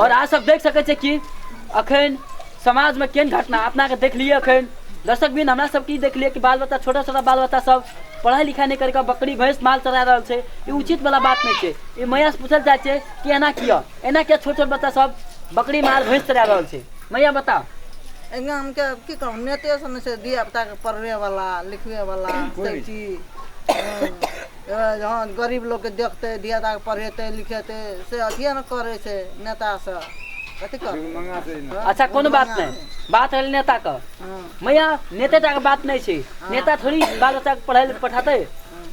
और आज सब देख सके छे कि अखन समाज में केन घटना अपना के देख लिए अखन दर्शक बिन हमरा सब की देख लिए कि बाल बच्चा छोटा छोटा बाल बच्चा सब पढ़ाई लिखाई नहीं करके बकरी भैंस माल चरा रहल छे। ये उचित वाला बात नहीं छे। ये मैया से पूछल जाए छे कि एना किया छोट छोट बच्चा सब बकरी माल भैंस चरा रहल छे। मैया बता हम के की कहूं नेते सन से दिया पता के पढ़ने वाला लिखने वाला सब चीज जहाँ गरीब लोग के देखते दिया ता पढ़ेते लिखेते से अध्ययन न करे छे नेता से कथि कर। अच्छा कोनो बात नहीं बात है नेता का मैया नेता का बात नहीं छे। नेता थोड़ी बाल बच्चा के पढ़ाई पठाते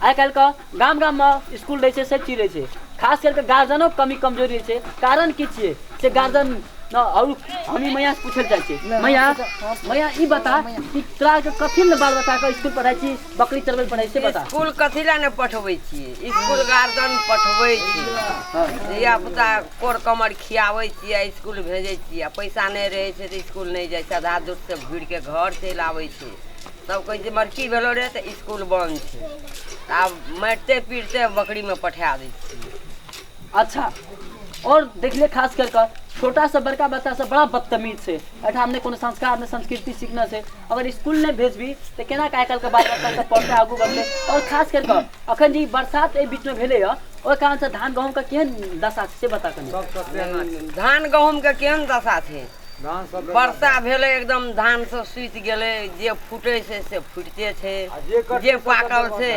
आइ काल का गाम गाम में स्कूल रहे छे सब चीज रहे छे। खास करके गार्जियनो कमी कमजोरी छे। कारण की छे से गार्जियन न और हम मैया से पूछल जाए छे। मैया ई बता कि तोरा के कथि ले बाल बच्चा के स्कूल पढ़ाई छी बकरी चरबै पढ़ाई से बता। स्कूल कथि ला ने पठबै छी स्कूल गार्जियन पठबै छी धिया पुता कोर कमर खियाबै छी स्कूल भेजै छी पैसा नहीं रहे छे त स्कूल नहीं जाय छै। आधा दूर से भीड़ के घर चल आबै छै। सब कहै छै मरकी भेलो रे त स्कूल बंद छै। आब मरते पीटते बकरी में पठा दै छी। अच्छा और देख ले खास करके छोटा सा बड़का बच्चा से बड़ा बदतमीज से अठा हमने कोनो संस्कार में संस्कृति सीखना से अगर स्कूल नहीं भेजबी तो केना काय काल के बाल बच्चा से पढ़ते आगू बढ़ते। और खास करके अखन जी बरसात ए बीच में भेले है ओइ कारण से धान गहूम का केहन दशा से बता कनी। धान गहूम के केहन दशा छै। वर्षा भेले एकदम धान सब सुति गेले जे फूटे छै से फूटते छै जे पाकल छै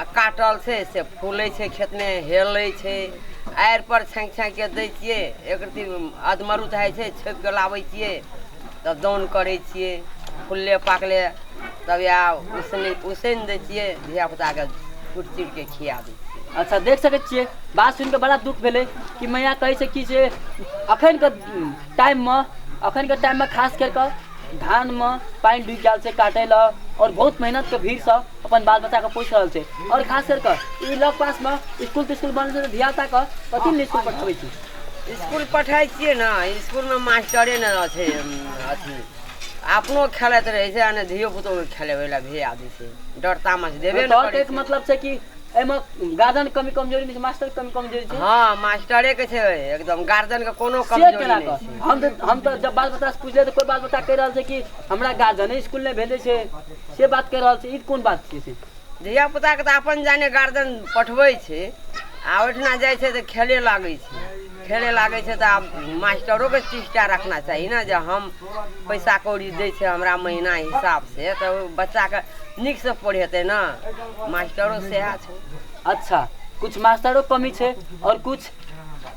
आ काटल छै से फूले छै खेत में हेलै छै। आएर पर छाँक छाँक के दै छियै एक रत्ती अधमरुद है छै छेप के लाबै छियै तब दौन करै छियै फुलले पाकले तब या उसैन दै छियै धिया पुता के कुट चीर के खिया दै छियै। अच्छा देख सके छियै बात सुन के बड़ा दुख भेले कि मैया कहे छै कि से अखन के टाइम में खास करके धान में पानी डूब जाल से काटे ला और बहुत मेहनत के भीड़ से अपन बाल बच्चा के पोष रहल छै। और खास करके ई लग पास में स्कूल बन से धिया पुता के कथि ले स्कूल पठाबै छी। स्कूल पठाई छियै ना स्कूल में मास्टरे न छै अथी अपनो खेलत रहे छै आ धियो पुतो खेलेबै ला भेजा दै छै डर तामस देबे न करे। मतलब छै कि एमे गार्जियन कमी कमजोरी नहीं मास्टर कमी कमजोरी छै। हां मास्टरे के छै एकदम गार्जियन के कोनो कमजोरी नहीं छै। हम तो जब बाल बच्चा से पूछले तो कोई बाल बच्चा कह रहल छै कि हमरा गार्जियन स्कूल नहीं भेजे छै से बात कह रहल छै। ई कोन बात छै से धिया पुता के त अपन जाने गार्जियन पठबै छै आ ओठना जाय छै त खेले लागै छै त मास्टरों के चेष्टा रखना चाहिए ना जे हम पैसा कौड़ी दै छै हमरा महीना हिसाब से तो बच्चा के निक से पढ़ेते ना मास्टरों से छै। अच्छा कुछ मास्टरों कमी छै और कुछ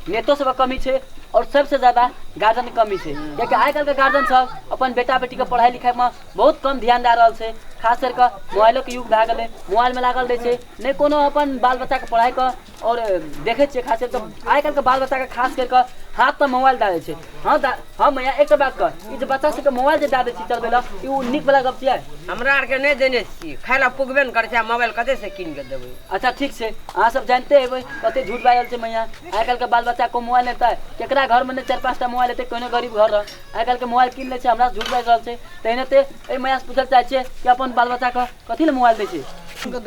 नेतो सब कमी छै और सबसे ज्यादा गार्जियन की कमी छै। क्योंकि आइ काल के गार्जियन सब अपन बेटा बेटी के पढ़ाई लिखाई में बहुत कम ध्यान दे रहल छै। खास करके मोबाइलों के युग भए गेलै मोबाइल में लागल रहे छै नहीं कोनो अपन बाल बच्चा के पढ़ाई के और देखे छियै। खास करके आइ काल के बाल बच्चा के खास करके हाथ में मोबाइल दे छै। हाँ मैया एक बात कह ई बच्चा सबके मोबाइल जे दे दै छी चलबे ला ई निक वाला गप छियै। हमरा आर के नहीं देने छी खाय ला पुगबे न करे छै मोबाइल कते से कीन के देबै। अच्छा ठीक छै अहाँ सब जानते हेबै कते झूठ बाजल छै मैया। आइ काल के बाल बच्चा को मोबाइल लेता केकरा घर में 4-5 टा मोबाइल लेते कोनो गरीब घर आइ काल के मोबाइल कीन ले छै हमरा झूठ बाजि रहल छै। तहिने ते ए मैया से पूछल चाहे छियै कि अपन बाल बच्चा के कथि ले मोबाइल दै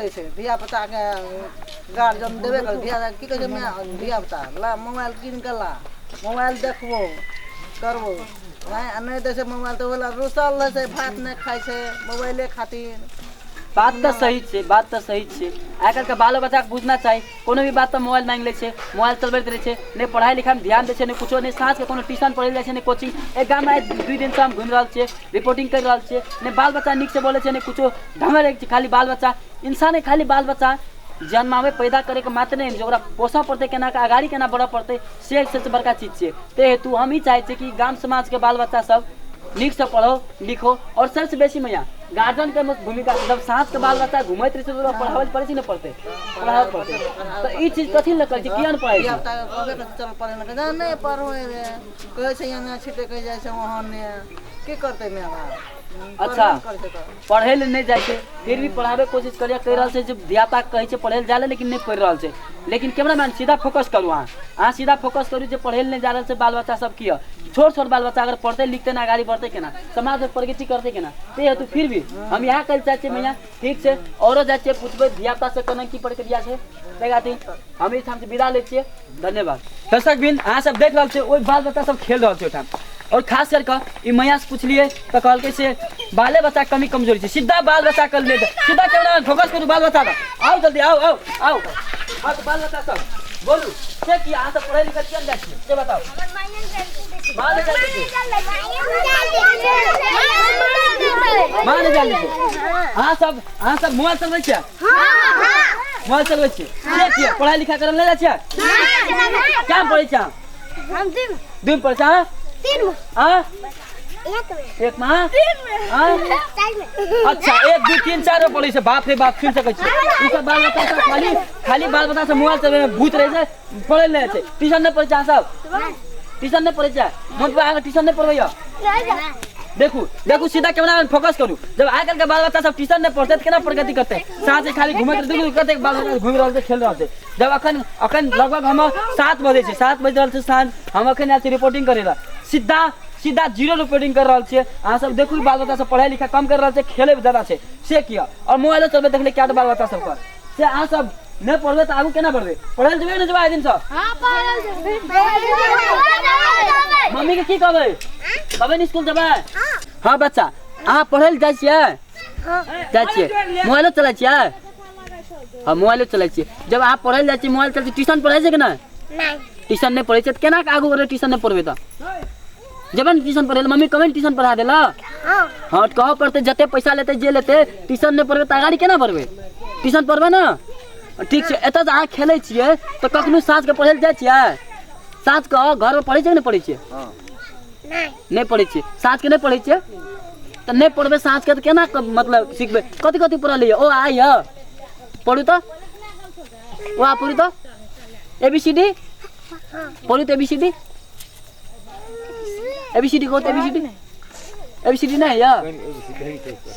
छै। धिया पुता के गार्जियन देबे कर धिया की कहै छै धिया पुता ला मोबाइल कीन के ला मोबाइल देखबो करबो नहीं दै छै मोबाइल तो बोला रुसल रहे छै भात नहीं खाइ छै मोबाइले खातिर। बात तो सही छै बात तो सही छै। आइ काल के बाल बच्चा के बुझना चाहिए कोनो भी बात तो मोबाइल मांग ले छै मोबाइल चलबैत रहे छै नहीं पढ़ाई लिखाई में ध्यान दै छै नहीं कुछो नहीं साँझ के कोनो ट्यूशन पढ़े जाइ छै नहीं कोचिंग। एक गाम में 2 दिन से हम घूम रहल छियै रिपोर्टिंग कर रहल छियै नहीं बाल बच्चा निक से बोले छै नहीं कुछो ढंगर एक खाली बाल बच्चा इंसान है खाली बाल बच्चा जन्मावे पैदा करे के मात्र नहीं जो पोषा पड़ते केना के आगाड़ी केना बढ़ पड़ते से सबसे बड़का चीज छै। ते हेतु हम ही चाहे छियै कि गाम समाज के बाल बच्चा सब निक से पढ़ो लिखो और सबसे बेसी मैया गार्जियन के भूमिका जब साँझ के बाल बच्चा घुमैत रहे छै पढ़ावे पड़े छै न पढ़ते पढ़ावे पड़ते तो ई चीज कथि ल करे छै किया न पढ़ाई छै। चल पढ़े नहीं पढ़ो रे कहे छै यहाँ छिटे कह जाय छै वहां ने की करते मैं अच्छा पढ़े ले नहीं जाए छे फिर भी पढ़ावे कोशिश करिया कर रहल छे जब धियापुता कहे छे पढ़े ले जाले लेकिन नहीं पढ़ रहल छे लेकिन कैमरामैन सीधा फोकस करू अहाँ सीधा फोकस करू जे पढ़े ले नहीं जा रहल छे बाल बच्चा सब किया छोट छोट बाल बच्चा अगर पढ़ते लिखते ना आगे बढ़ते केना समाज में प्रगति करते केना ते हेतु फिर भी हम यहाँ कल चाहे मैया ठीक है औरो जाए छे पूछबे धियापुता से केना की प्रक्रिया छे लगाती हम इस से विदा ले छिए धन्यवाद। दर्शक बिन अहाँ सब देख रहल छे ओइ बाल बच्चा सब खेल रहल छे ओठाम और खास करके ई मैया से पूछलिए तो कहलके से बाले बच्चा कमी कमजोरी छे सीधा बाल बच्चा कर ले सीधा कैमरा फोकस करू बाल बच्चा आओ जल्दी आओ आओ आओ हाँ तो बाल बच्चा सब बोलू से कि अहाँ सब पढ़े लिखे केन जाय छिए से बताओ बाल बच्चा मान जाले अहाँ सब मोबाइल चलबै छिए मोबाइल चलबै छिए से किया पढ़ाई लिखाई करल नहीं जाय छिए क्या पढ़ै छिए हम दिन पढ़ै छिए 3 हां एक माह अच्छा 1 2 3 4 में पढ़े से बाप रे बाप सुन सकै छी ई सब बाल बच्चा सब खाली बाल बच्चा सब मोबाइल चलबे में भूत रहे छै पढ़े ले छै ट्यूशन नहीं पढ़े छै सब ट्यूशन नहीं पढ़े छै हम आगे ट्यूशन नहीं पढ़बै देखू सीधा कैमरा में फोकस करू जब आजकल के बाल बच्चा सब ट्यूशन नहीं पढ़ते केना प्रगति करते साँझ खाली घूमे के करते बाल बच्चा घूम रहल छै खेल रहल छै जब अखन लगभग हम 7 बजे छै 7 बज रहल छै साँझ हम अखन आयल छी रिपोर्टिंग करे ला सीधा जीरो रिपोर्टिंग कर रहल छियै अहाँ सब देखू बाल बच्चा सब पढ़ाई लिखाई कम कर रहल छै खेले ज्यादा छै से किया और मोबाइलो चलबे देखले क्या बाल बच्चा सब कर से अहाँ सब नहीं पढ़बे तो आगू केना बढ़बे पढ़े जेबे न जेबे दिन से मम्मी के की कहबे कहबे स्कूल जेबे हां बच्चा अहाँ पढ़े ल जाय छियै मोबाइलो चलाय छियै हां मोबाइलो चलाय छियै जब अहाँ पढ़े ल जाय छियै मोबाइल चलाय छियै ट्यूशन पढ़ै छै कि नहीं ट्यूशन नहीं पढ़े छै केना आगू बढ़े ट्यूशन नहीं पढ़बे त जब ट्यूशन पढ़े मम्मी कमेंट ट्यूशन पढ़ा देला हाँ कहो पढ़ते जते पैसा लेते जे लेते ट्यूशन नहीं पढ़बे त आगाड़ी केना बढ़बे ट्यूशन पढ़बे ना ठीक छै एत अहाँ खेलै छियै तो कखनो साँझ के पढ़े जाय छियै साँझ के घर में पढ़े छै कि नहीं पढ़े छियै नहीं पढ़े छियै साँझ के नहीं पढ़े छियै तो नहीं पढ़बे साँझ के तो केना मतलब सीखबे कथी कथी पढ़लियै ओ आइ पढ़ू तो ओ आ पढ़ू तो ABCD पढ़ू तो ABCD को ABCD नहीं या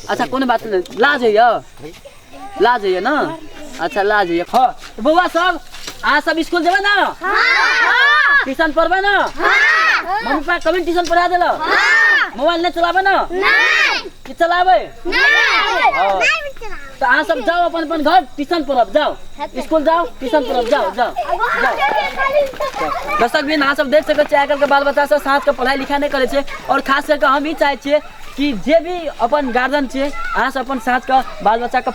अच्छा कोनो बात नहीं लाज है ना अच्छा लाज है हाँ तो बउआ सब अहाँ सब स्कूल जेबे ना ट्यूशन पढ़बे ना मम्मी पापा कभी ट्यूशन पढ़ा देला मोबाइल नहीं चलाबे ना कि चलाबे तो अहाँ सब जाओ अपन घर ट्यूशन पढ़ब जाओ स्कूल जाओ ट्यूशन पढ़ब जाओ दर्शक भी अहाँ सब देख सकै छियै आजकल के बाल बच्चा सब साँझ के पढ़ाई लिखाई नहीं करे छै और खास करके हम ही चाहे छियै कि जे भी अपन गार्जियन छै अहाँ सब अपन साँझ के बाल बच्चा के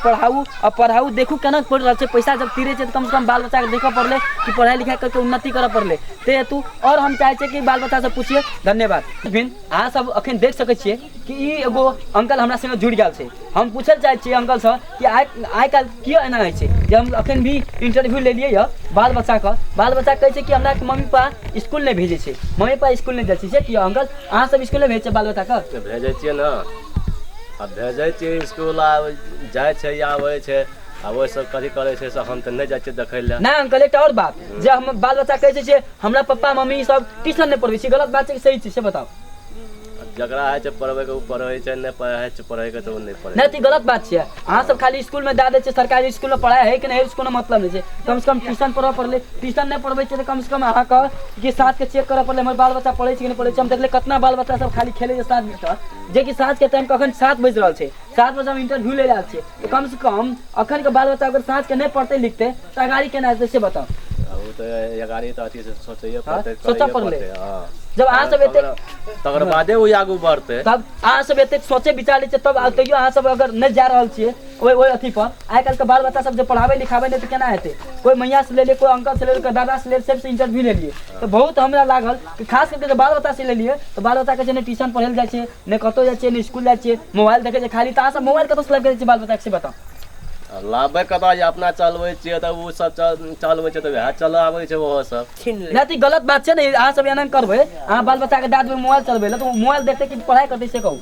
पढ़ाऊ देखू केना पढ़ रहल छै पैसा जब तीरे छै तो कम से कम बाल बच्चा के देखऽ पड़ले कि पढ़ाई लिखाई करके उन्नति करऽ पड़ले ते हेतु और हम चाहे छियै कि बाल बच्चा से पूछिए धन्यवाद। फिर अहाँ सब अखन देख सकै छियै कि ई एगो अंकल हमरा संगे जुड़ गेल छै हम पूछल चाहे छियै अंकल से कि आइ काल किया एना होइ छै जे हम अखन भी इंटरव्यू लेलियै य बाल बच्चा कहै छै कि हमरा के मम्मी पापा स्कूल नहीं भेजे छै मम्मी पापा स्कूल नहीं जाइ छै कि अंकल अहाँ सब स्कूल नहीं भेज छै बाल बच्चा के भेजे छियै ना अब भेजे छियै स्कूल जाइ छै आबै छै अब वो सब कथी करे छै से हम त नहीं जाइ छियै देखै ले ना अंकल एक और बात जे हम बाल बच्चा कहै छै हमरा पापा मम्मी सब ट्यूशन नहीं पढ़बै छै गलत बात छै कि सही छै से बताओ जकरा है छै पढ़बै के ऊ पढ़ै छै नहीं पढ़ै छै पढ़ै के तो नहीं पढ़ै नहीं तो गलत बात छै अहाँ सब खाली स्कूल में दे दै छै सरकारी स्कूल में पढ़ाई है कि नहीं उसको मतलब नहीं छै कम से कम ट्यूशन पढ़ऽ पड़ले ट्यूशन नहीं पढ़बै छै तो कम से कम अहाँ के कि साथ के चेक करऽ पड़ले हमर बाल बच्चा पढ़ै छै कि नहीं पढ़ै छै हम देखले कितना बाल बच्चा सब खाली खेले छै साथ में जे कि साँझ के टाइम कखन 7 बज रहल छै 7 बजे हम इंटरव्यू ले रहल छियै तो कम से कम अखन के बाल बच्चा अगर साँझ के नहीं पढ़ते लिखते तो आगाड़ी केना हेतै से बताओ ऊ तो एगारी तो अथी से सोचैए पड़तै सोचऽ पड़ले जब अहाँ सब एते तकर बादे ऊ आगू बढ़तै तब अहाँ सब एते सोचे विचार लै छै तब तैयो अहाँ सब अगर नहीं जा रहल छियै ओइ अथी पर आइ काल्हि के बाल बच्चा सब जे पढ़ाबै लिखाबै नहीं तो केना हेतै कोई मैया से ले लिए कोई अंकल से ले लिए कोई दादा से ले लिए सबसे इंटरव्यू ले लिए तो बहुत हमरा लागल कि खास करके जब बाल बच्चा से ले लिए तो बाल बच्चा के ने ट्यूशन पढ़े जाइ छै ने कतौ जाइ छै ने स्कूल जाइ छै मोबाइल देखै छै खाली तो अहाँ सब मोबाइल कतौ से लग छै बाल बच्चा के से बताओ लाभे कतऽ जे अपना चलबै छियै तऽ ऊ सब चलबै छै तऽ वएह चलाबै छै ओहो सब नहीं तो गलत बात छै ने अहाँ सब एना करबै अहाँ बाल बच्चा के दे देबै मोबाइल चलबै ल तो मोबाइल देखते कि पढ़ाई करतै से कहू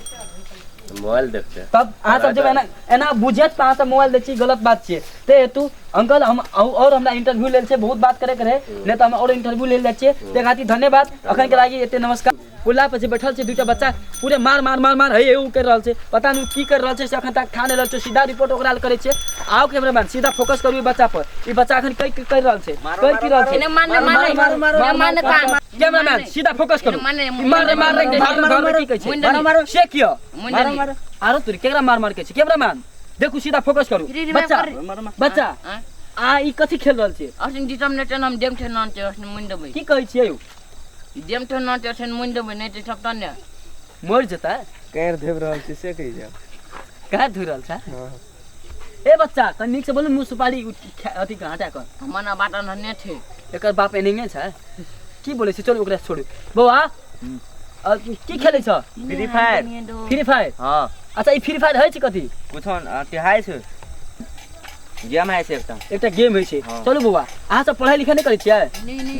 मोबाइल देखते तब अहाँ सब जब एना बुझत अहाँ सब मोबाइल दै छी गलत बात छियै ते हेतु अंकल हम और हमरा इंटरव्यू लेल छै बहुत बात करे के रहे नै त हम और इंटरव्यू लेल जाइ छियै ते खातिर धन्यवाद अखन के लागि एते नमस्कार पुला पे जे बैठल छै दूटा बच्चा पूरे मार मार मार मार हे उ कर रहल छै पता नहीं की कर रहल छै से अखन तक ठाने रहल छै सीधा रिपोर्ट ओकरा करे छै आओ कैमरामैन सीधा फोकस करू बच्चा पर ई बच्चा अखन कई कर रहल छै कई की रहल छै कैमरामैन सीधा फोकस करू मार मार की कहै छै मारो से कियो मारो आरो तू केकरा मार मार के छै कैमरामैन देखू सीधा फोकस करू बच्चा बच्चा आ ई कथि खेल रहल छै असन दिसम ने हम डेम थे नन ते असन मुंड देबै की कहै छियै यौ डेम थे नन ते असन मुंड देबै नै ते सब तन्ने मर जेता कैर देव रहल छी से कहि जा कहाँ धुइ रहल छै ए बच्चा त नीक से बोलू मुंह सुपारी अथि हटा कर हमना बाटा नन्ने थे एकर बाप एनिंगे छै की बोले छै चल ओकरा छोड़ू बौआ की खेलै छ फ्री फायर फ्री फायर हां अच्छा ई फ्री फायर है छै कथि कुछन तिहाई छै गेम है से एकटा गेम है छै चलू बौआ अहाँ सब पढ़ाई लिखाई नै करै छियै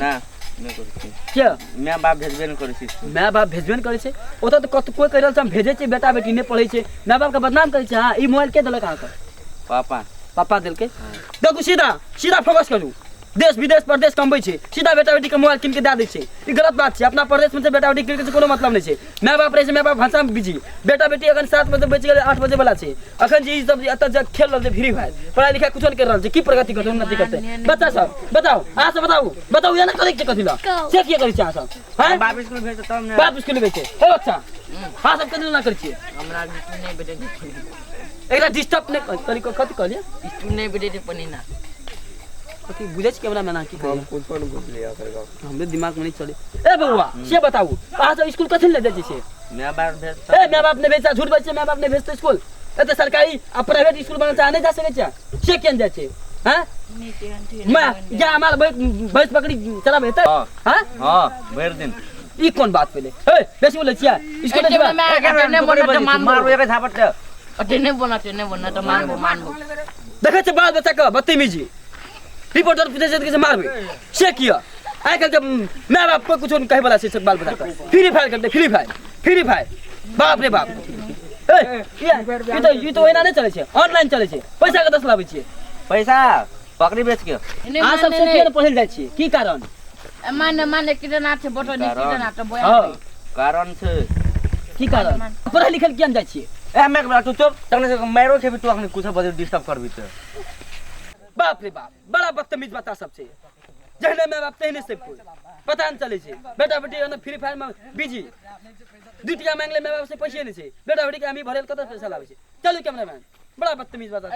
ना नै करै छी क्या माय बाप भेजबे नै करै छी माय बाप भेजबे नै करै छै ओतऽ तऽ कोई कह रहल छै हम भेजै छियै बेटा बेटी नै पढ़ै छै माय बाप के बदनाम करै छै हां ई मोबाइल के देलक अहाँ के पापा पापा देलकै देखू सीधा सीधा फोकस करू देश विदेश प्रदेश कमबै छै सीधा बेटा बेटी के मोबाइल किन के दे दै छै ई गलत बात छै अपना प्रदेश में से बेटा बेटी किन के कोनो मतलब नहीं छै माय बाप रहे छै माय बाप भाषा में बिजी बेटा बेटी अखन 7 बजे बच गेलै 8 बजे वाला छै अखन जी सब एत जे खेल रहल छै फ्री फायर पढ़ाई लिखाई कुछ नै कर रहल छै की प्रगति करतै उन्नति करतै बच्चा सब बताओ अहाँ सब बताओ या ना करे छै कथि ल से की करै छै अहाँ सब हां बाप स्कूल भेज तब ने बाप स्कूल भेज छै हे बच्चा अहाँ सब कथि ना करै छियै हमरा नै बेटे एकरा डिस्टर्ब नै तरीको कथि कहलिए स्कूल नै बेटे पनि ना कथि बुझै छै कैमरा मैन की कहै कुछन बुझ लिया कर हमरे दिमाग में नहीं चले ए बउआ से बताऊ अहाँ सब स्कूल कथि ले जाइ छै माय बाप भेज ए माय बाप ने भेजा झूठ बच्चे माय बाप ने भेजते स्कूल ए त सरकारी आ प्राइवेट स्कूल बना चाहे नहीं जा सके छै से केन जाइ छै हैं मैं या हमार भैंस बकरी चला भेते हां हां भर दिन ई कोन बात पेले ए बेसी बोले छिया स्कूल नै बना त मारो एक झापट दे अटे नै बना त मानबो देखे छै बाल बच्चा का बदतमीजी रिपोर्टर पूछे छै कि मारबे से किया आइ काल के माय बाप को कुछ कहे वाला छै बाल बच्चा का फ्री फायर करते फ्री फायर बाप रे बाप ए ई तो एना नहीं चले छै ऑनलाइन चले छै पैसा के 10 लाबै छियै पैसा बकरी बेच के आ सब से केन पढ़ल जाइ छियै की कारण माने कितना छै बोटो नै कितना त बोया कारण छै की कारण पढ़ल लिखल किया जाइ छियै ए मैं तू चुप तने मारो खेबी तू अखनी कुछ बजे डिस्टर्ब करबी त बाप रे बाप बड़ा बदतमीज बता सब छै जहने माय बाप तहने से कोई पता न चले छै बेटा बेटी न फ्री फायर में बिजी दूटिया मांगले माय बाप से पैसे नहीं छै बेटा बेटी के हमी भरेल कत पैसा लाबै छै चलू कैमरामैन बड़ा बदतमीज बता